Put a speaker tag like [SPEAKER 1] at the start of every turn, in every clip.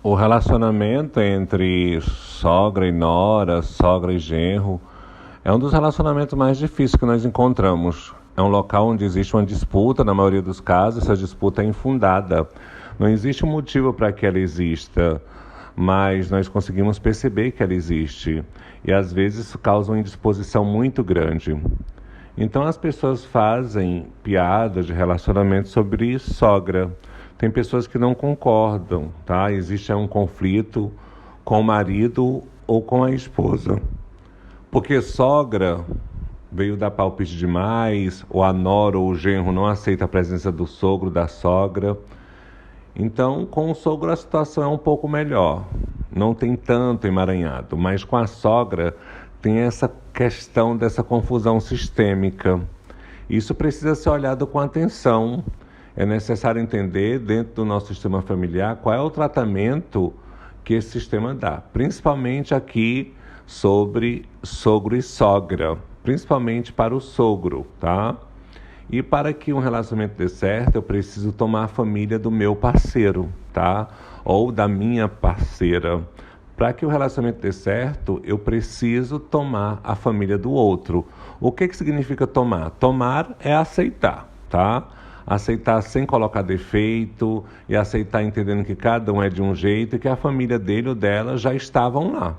[SPEAKER 1] O relacionamento entre sogra e nora, sogra e genro, é um dos relacionamentos mais difíceis que nós encontramos. É um local onde existe uma disputa, na maioria dos casos, essa disputa é infundada. Não existe um motivo para que ela exista, mas nós conseguimos perceber que ela existe. E às vezes isso causa uma indisposição muito grande. Então as pessoas fazem piadas de relacionamento sobre sogra. Tem pessoas que não concordam, tá? Existe um conflito com o marido ou com a esposa. Porque sogra veio dar palpite demais, ou a nora ou o genro não aceita a presença do sogro, da sogra. Então, com o sogro a situação é um pouco melhor. Não tem tanto emaranhado, mas com a sogra tem essa questão dessa confusão sistêmica. Isso precisa ser olhado com atenção. É necessário entender, dentro do nosso sistema familiar, qual é o tratamento que esse sistema dá. Principalmente aqui sobre sogro e sogra. Principalmente para o sogro, tá? E para que um relacionamento dê certo, eu preciso tomar a família do meu parceiro, tá? Ou da minha parceira. Para que o relacionamento dê certo, eu preciso tomar a família do outro. O que significa tomar? Tomar é aceitar, tá? Aceitar sem colocar defeito e aceitar entendendo que cada um é de um jeito e que a família dele ou dela já estavam lá.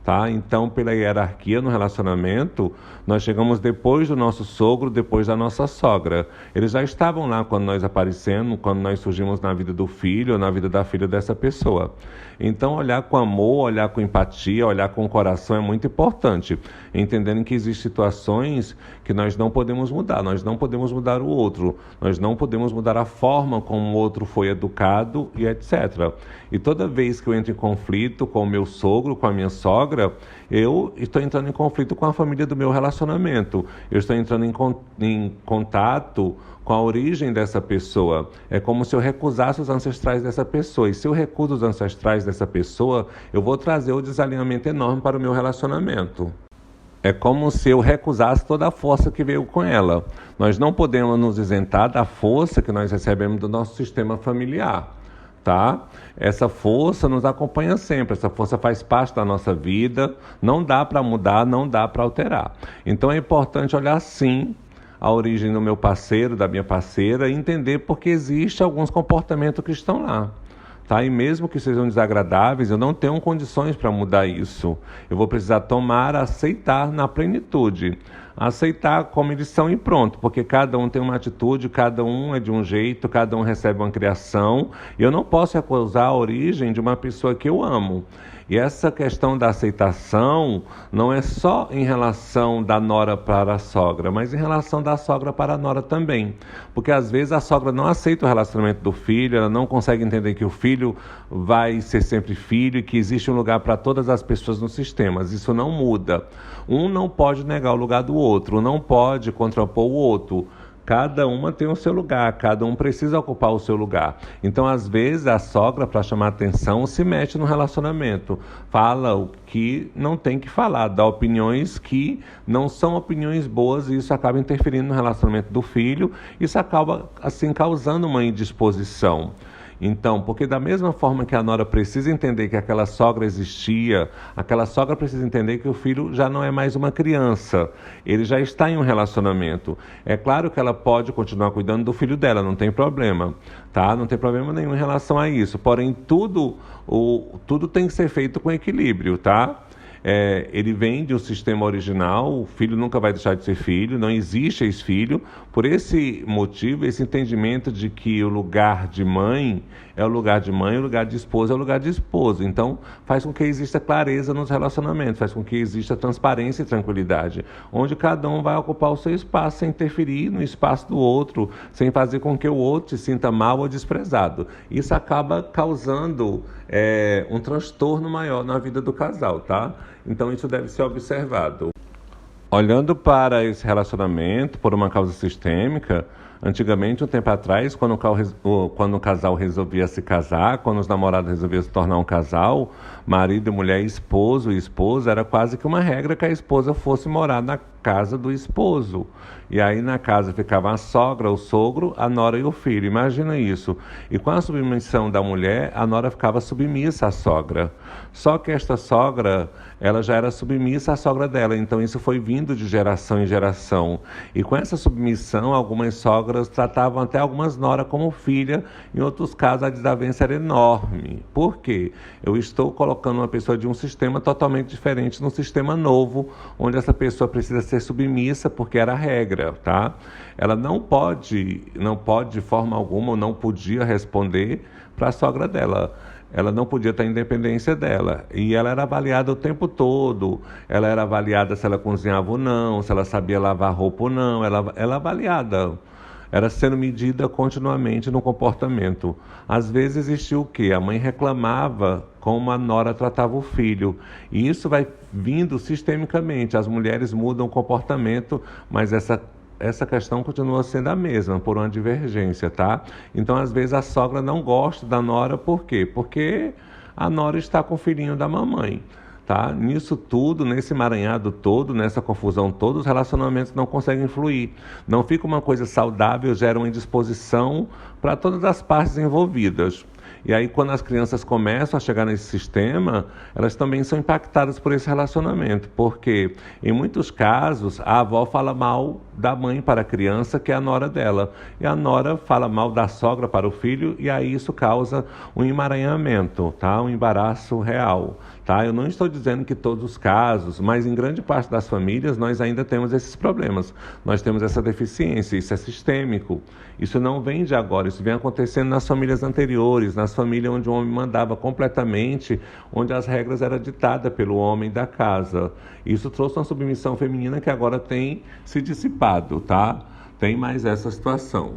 [SPEAKER 1] Tá? Então, pela hierarquia no relacionamento, nós chegamos depois do nosso sogro, depois da nossa sogra. Eles já estavam lá quando nós aparecemos, quando nós surgimos na vida do filho ou na vida da filha dessa pessoa. Então, olhar com amor, olhar com empatia, olhar com o coração é muito importante. Entendendo que existem situações que nós não podemos mudar. Nós não podemos mudar o outro. Nós não podemos mudar a forma como o outro foi educado e etc. E toda vez que eu entro em conflito com o meu sogro, com a minha sogra, eu estou entrando em conflito com a família do meu relacionamento. Eu estou entrando em contato com a origem dessa pessoa. É como se eu recusasse os ancestrais dessa pessoa. E se eu recuso os ancestrais dessa pessoa, eu vou trazer o desalinhamento enorme para o meu relacionamento. É como se eu recusasse toda a força que veio com ela. Nós não podemos nos isentar da força que nós recebemos do nosso sistema familiar. Tá? Essa força nos acompanha sempre, essa força faz parte da nossa vida, não dá para mudar, não dá para alterar. Então é importante olhar sim a origem do meu parceiro, da minha parceira, e entender porque existe alguns comportamentos que estão lá. Tá? E mesmo que sejam desagradáveis, eu não tenho condições para mudar isso. Eu vou precisar tomar, aceitar na plenitude. Aceitar como eles são e pronto, porque cada um tem uma atitude, cada um é de um jeito, cada um recebe uma criação. E eu não posso recusar a origem de uma pessoa que eu amo. E essa questão da aceitação não é só em relação da nora para a sogra, mas em relação da sogra para a nora também. Porque às vezes a sogra não aceita o relacionamento do filho, ela não consegue entender que o filho vai ser sempre filho e que existe um lugar para todas as pessoas nos sistemas. Isso não muda. Um não pode negar o lugar do outro, um não pode contrapor o outro. Cada uma tem o seu lugar, cada um precisa ocupar o seu lugar. Então, às vezes, a sogra, para chamar atenção, se mete no relacionamento. Fala o que não tem que falar, dá opiniões que não são opiniões boas e isso acaba interferindo no relacionamento do filho. Isso acaba, assim, causando uma indisposição. Então, porque da mesma forma que a nora precisa entender que aquela sogra existia, aquela sogra precisa entender que o filho já não é mais uma criança, ele já está em um relacionamento. É claro que ela pode continuar cuidando do filho dela, não tem problema, tá? Não tem problema nenhum em relação a isso. Porém, tudo tem que ser feito com equilíbrio, tá? Ele vem de um sistema original, o filho nunca vai deixar de ser filho, não existe ex-filho. Por esse motivo, esse entendimento de que o lugar de mãe é o lugar de mãe, o lugar de esposa é o lugar de esposo. Então, faz com que exista clareza nos relacionamentos, faz com que exista transparência e tranquilidade, onde cada um vai ocupar o seu espaço, sem interferir no espaço do outro, sem fazer com que o outro se sinta mal ou desprezado. Isso acaba causando um transtorno maior na vida do casal, tá? Então isso deve ser observado. Olhando para esse relacionamento por uma causa sistêmica, antigamente, um tempo atrás, quando o casal resolvia se casar, quando os namorados resolviam se tornar um casal, marido e mulher, esposo e esposa, era quase que uma regra que a esposa fosse morar casa do esposo. E aí na casa ficava a sogra, o sogro, a nora e o filho. Imagina isso. E com a submissão da mulher, a nora ficava submissa à sogra. Só que esta sogra, ela já era submissa à sogra dela. Então isso foi vindo de geração em geração. E com essa submissão, algumas sogras tratavam até algumas noras como filha. Em outros casos, a desavença era enorme. Por quê? Eu estou colocando uma pessoa de um sistema totalmente diferente num sistema novo, onde essa pessoa precisa ser submissa, porque era a regra, tá? Ela não pode de forma alguma, ou não podia responder para a sogra dela. Ela não podia ter a independência dela. E ela era avaliada o tempo todo. Ela era avaliada se ela cozinhava ou não, se ela sabia lavar roupa ou não. Ela avaliada. Era sendo medida continuamente no comportamento. Às vezes existia o quê? A mãe reclamava como a nora tratava o filho. E isso vai vindo sistemicamente. As mulheres mudam o comportamento, mas essa questão continua sendo a mesma, por uma divergência, tá? Então, às vezes, a sogra não gosta da nora, por quê? Porque a nora está com o filhinho da mamãe. Tá? Nisso tudo, nesse emaranhado todo, nessa confusão toda, os relacionamentos não conseguem fluir. Não fica uma coisa saudável, gera uma indisposição para todas as partes envolvidas. E aí, quando as crianças começam a chegar nesse sistema, elas também são impactadas por esse relacionamento, porque, em muitos casos, a avó fala mal da mãe para a criança, que é a nora dela, e a nora fala mal da sogra para o filho, e aí isso causa um emaranhamento, tá? Um embaraço real. Tá? Eu não estou dizendo que todos os casos, mas em grande parte das famílias nós ainda temos esses problemas. Nós temos essa deficiência, isso é sistêmico. Isso não vem de agora, isso vem acontecendo nas famílias anteriores, nas famílias onde o homem mandava completamente, onde as regras eram ditadas pelo homem da casa. Isso trouxe uma submissão feminina que agora tem se dissipado, tá? Tem mais essa situação.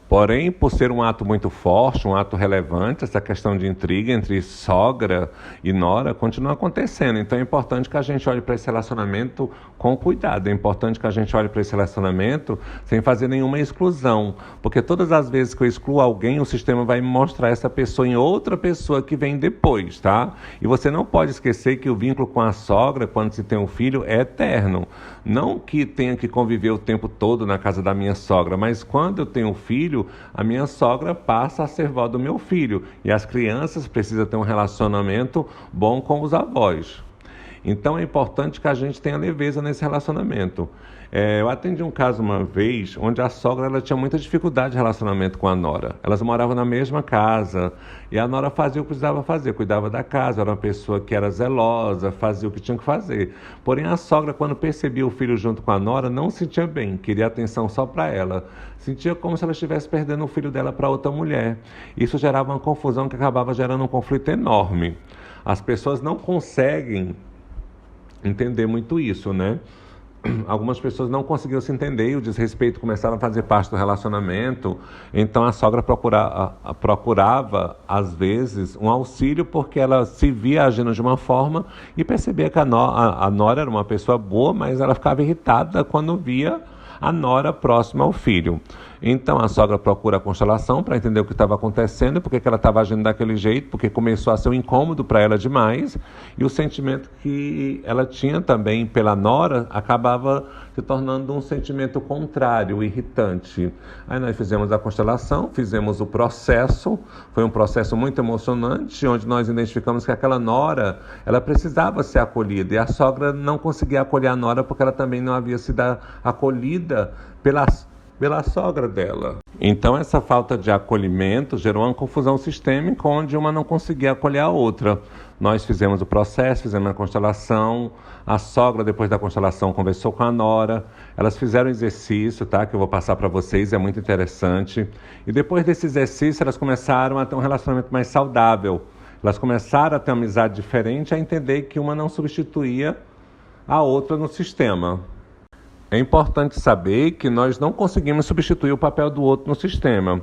[SPEAKER 1] Porém, por ser um ato muito forte, um ato relevante, essa questão de intriga entre sogra e nora continua acontecendo. Então é importante que a gente olhe para esse relacionamento com cuidado. É importante que a gente olhe para esse relacionamento sem fazer nenhuma exclusão. Porque todas as vezes que eu excluo alguém, o sistema vai me mostrar essa pessoa em outra pessoa que vem depois, tá? E você não pode esquecer que o vínculo com a sogra, quando se tem um filho, é eterno. Não que tenha que conviver o tempo todo na casa da minha sogra, mas quando eu tenho um filho, a minha sogra passa a ser vó do meu filho. E as crianças precisam ter um relacionamento bom com os avós. Então é importante que a gente tenha leveza nesse relacionamento. Eu atendi um caso uma vez onde a sogra ela tinha muita dificuldade de relacionamento com a nora. Elas moravam na mesma casa e a nora fazia o que precisava fazer, cuidava da casa, era uma pessoa que era zelosa, fazia o que tinha que fazer. Porém a sogra, quando percebia o filho junto com a nora, não se sentia bem, queria atenção só para ela. Sentia como se ela estivesse perdendo o filho dela para outra mulher. Isso gerava uma confusão que acabava gerando um conflito enorme. As pessoas não conseguem entender muito isso, né? Algumas pessoas não conseguiam se entender e o desrespeito começava a fazer parte do relacionamento. Então a sogra procurava, às vezes, um auxílio porque ela se via agindo de uma forma e percebia que a nora era uma pessoa boa, mas ela ficava irritada quando via a nora próxima ao filho. Então a sogra procura a constelação para entender o que estava acontecendo, porque ela estava agindo daquele jeito, porque começou a ser um incômodo para ela demais, e o sentimento que ela tinha também pela nora acabava se tornando um sentimento contrário, irritante. Aí nós fizemos a constelação, fizemos o processo, foi um processo muito emocionante, onde nós identificamos que aquela nora, ela precisava ser acolhida, e a sogra não conseguia acolher a nora porque ela também não havia sido acolhida pela sogra dela. Então essa falta de acolhimento gerou uma confusão sistêmica onde uma não conseguia acolher a outra. Nós fizemos o processo, fizemos a constelação, a sogra depois da constelação conversou com a nora, elas fizeram um exercício, tá, que eu vou passar para vocês, é muito interessante. E depois desse exercício elas começaram a ter um relacionamento mais saudável. Elas começaram a ter uma amizade diferente, a entender que uma não substituía a outra no sistema. É importante saber que nós não conseguimos substituir o papel do outro no sistema.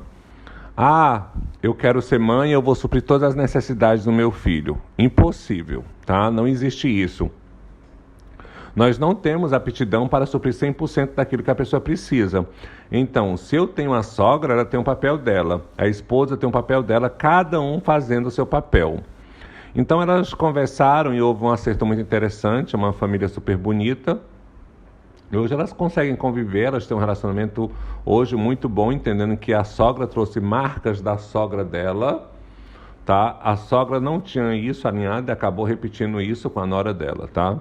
[SPEAKER 1] Eu quero ser mãe, eu vou suprir todas as necessidades do meu filho. Impossível, tá? Não existe isso. Nós não temos aptidão para suprir 100% daquilo que a pessoa precisa. Então, se eu tenho uma sogra, ela tem um papel dela. A esposa tem um papel dela, cada um fazendo o seu papel. Então, elas conversaram e houve um acerto muito interessante, uma família super bonita. E hoje elas conseguem conviver, elas têm um relacionamento hoje muito bom, entendendo que a sogra trouxe marcas da sogra dela, tá? A sogra não tinha isso alinhado e acabou repetindo isso com a nora dela, tá?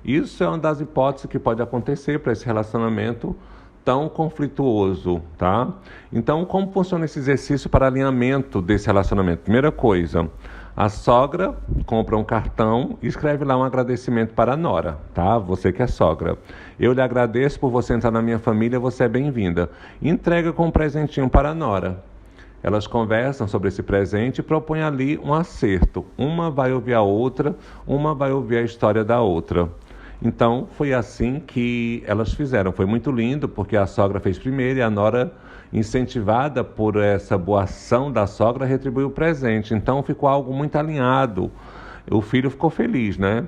[SPEAKER 1] Isso é uma das hipóteses que pode acontecer para esse relacionamento tão conflituoso, tá? Então, como funciona esse exercício para alinhamento desse relacionamento? Primeira coisa, a sogra compra um cartão e escreve lá um agradecimento para a nora, tá? Você que é sogra. Eu lhe agradeço por você entrar na minha família, você é bem-vinda. Entrega com um presentinho para a nora. Elas conversam sobre esse presente e propõem ali um acerto. Uma vai ouvir a outra, uma vai ouvir a história da outra. Então, foi assim que elas fizeram. Foi muito lindo, porque a sogra fez primeiro e a nora, incentivada por essa boa ação da sogra, retribuiu o presente. Então, ficou algo muito alinhado. O filho ficou feliz, né?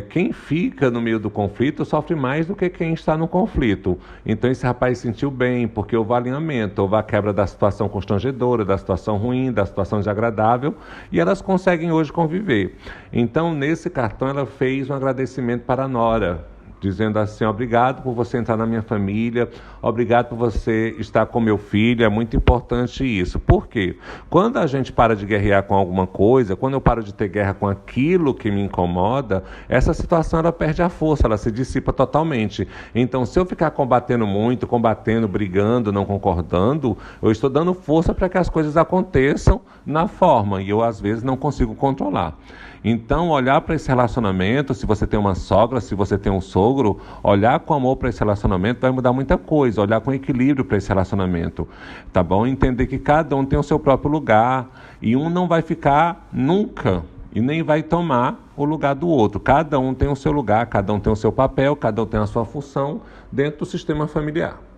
[SPEAKER 1] Quem fica no meio do conflito sofre mais do que quem está no conflito. Então esse rapaz se sentiu bem, porque houve alinhamento, houve a quebra da situação constrangedora, da situação ruim, da situação desagradável, e elas conseguem hoje conviver. Então nesse cartão ela fez um agradecimento para a nora, dizendo assim: obrigado por você entrar na minha família, obrigado por você estar com meu filho, é muito importante isso. Por quê? Quando a gente para de guerrear com alguma coisa, quando eu paro de ter guerra com aquilo que me incomoda, essa situação ela perde a força, ela se dissipa totalmente. Então, se eu ficar combatendo muito, combatendo, brigando, não concordando, eu estou dando força para que as coisas aconteçam na forma, e eu às vezes não consigo controlar. Então, olhar para esse relacionamento, se você tem uma sogra, se você tem um sogro, olhar com amor para esse relacionamento vai mudar muita coisa, olhar com equilíbrio para esse relacionamento, tá bom? Entender que cada um tem o seu próprio lugar e um não vai ficar nunca e nem vai tomar o lugar do outro. Cada um tem o seu lugar, cada um tem o seu papel, cada um tem a sua função dentro do sistema familiar.